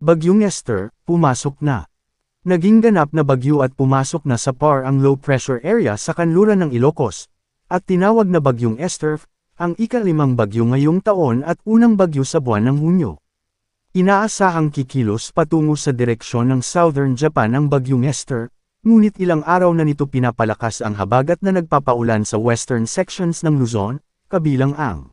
Bagyong Esther, pumasok na. Naging ganap na bagyo at pumasok na sa PAR ang low pressure area sa kanluran ng Ilocos, at tinawag na Bagyong Esther, ang ika-5 bagyo ngayong taon at unang bagyo sa buwan ng Hunyo. Inaasahang kikilos patungo sa direksyon ng Southern Japan ang Bagyong Esther, ngunit ilang araw na nito pinapalakas ang habagat na nagpapaulan sa western sections ng Luzon, kabilang ang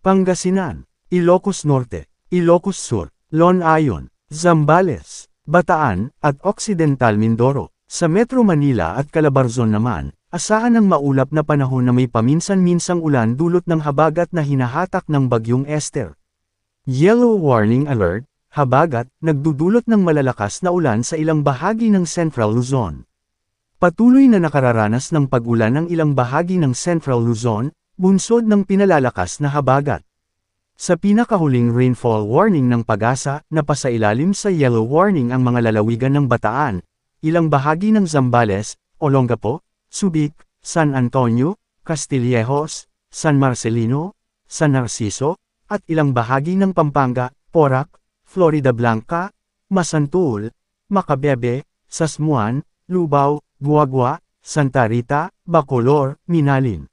Pangasinan, Ilocos Norte, Ilocos Sur, Lonayon, Zambales, Bataan, at Occidental Mindoro. Sa Metro Manila at Calabarzon naman, asahan ang maulap na panahon na may paminsan-minsang ulan dulot ng habagat na hinahatak ng Bagyong Esther. Yellow Warning Alert, habagat, nagdudulot ng malalakas na ulan sa ilang bahagi ng Central Luzon. Patuloy na nakararanas ng pag-ulan ng ilang bahagi ng Central Luzon, bunsod ng pinalalakas na habagat. Sa pinakahuling rainfall warning ng PAGASA, napasailalim sa yellow warning ang mga lalawigan ng Bataan, ilang bahagi ng Zambales, Olongapo, Subic, San Antonio, Castillejos, San Marcelino, San Narciso, at ilang bahagi ng Pampanga, Porac, Florida Blanca, Masantul, Macabebe, Sasmuan, Lubao, Guagua, Santa Rita, Bacolor, Minalin.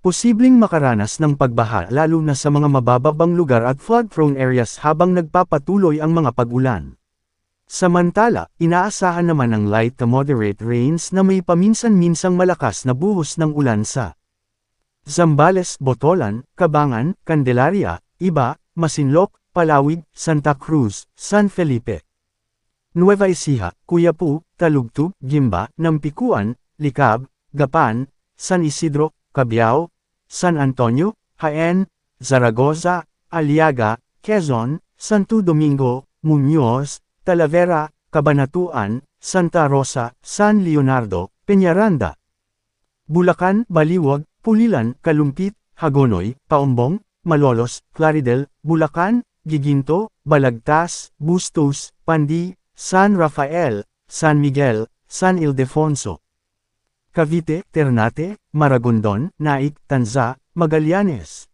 Posibleng makaranas ng pagbaha lalo na sa mga mabababang lugar at flood-prone areas habang nagpapatuloy ang mga pag-ulan. Samantala, inaasahan naman ang light to moderate rains na may paminsan-minsang malakas na buhos ng ulan sa Zambales, Botolan, Cabangan, Candelaria, Iba, Masinloc, Palawig, Santa Cruz, San Felipe, Nueva Ecija, Cuyapu, Talugtug, Gimba, Nampikuan, Licab, Gapan, San Isidro, Cabiao, San Antonio, Jaén, Zaragoza, Aliaga, Quezon, Santo Domingo, Muñoz, Talavera, Cabanatuan, Santa Rosa, San Leonardo, Peñaranda, Bulacan, Baliwag, Pulilan, Kalumpit, Hagonoy, Paumbong, Malolos, Claridel, Bulacan, Giginto, Balagtas, Bustos, Pandi, San Rafael, San Miguel, San Ildefonso, Cavite, Ternate, Maragondon, Naik, Tanza, Magallanes,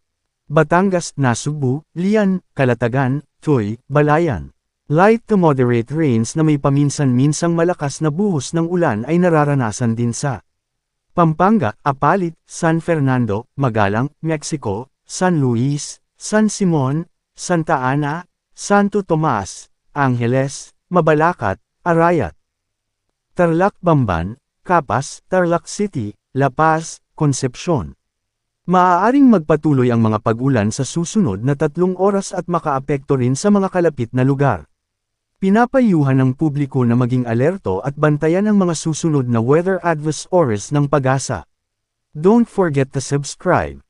Batangas, Nasugbu, Lian, Calatagan, Tuy, Balayan. Light to moderate rains na may paminsan-minsang malakas na buhos ng ulan ay nararanasan din sa Pampanga, Apalit, San Fernando, Magalang, Mexico, San Luis, San Simon, Santa Ana, Santo Tomas, Angeles, Mabalacat, Arayat, Tarlac, Bamban, Capas, Tarlac City, La Paz, Concepcion. Maaaring magpatuloy ang mga pag-ulan sa susunod na 3 oras at makaapekto rin sa mga kalapit na lugar. Pinapayuhan ng publiko na maging alerto at bantayan ang mga susunod na weather advisories ng PAGASA. Don't forget to subscribe.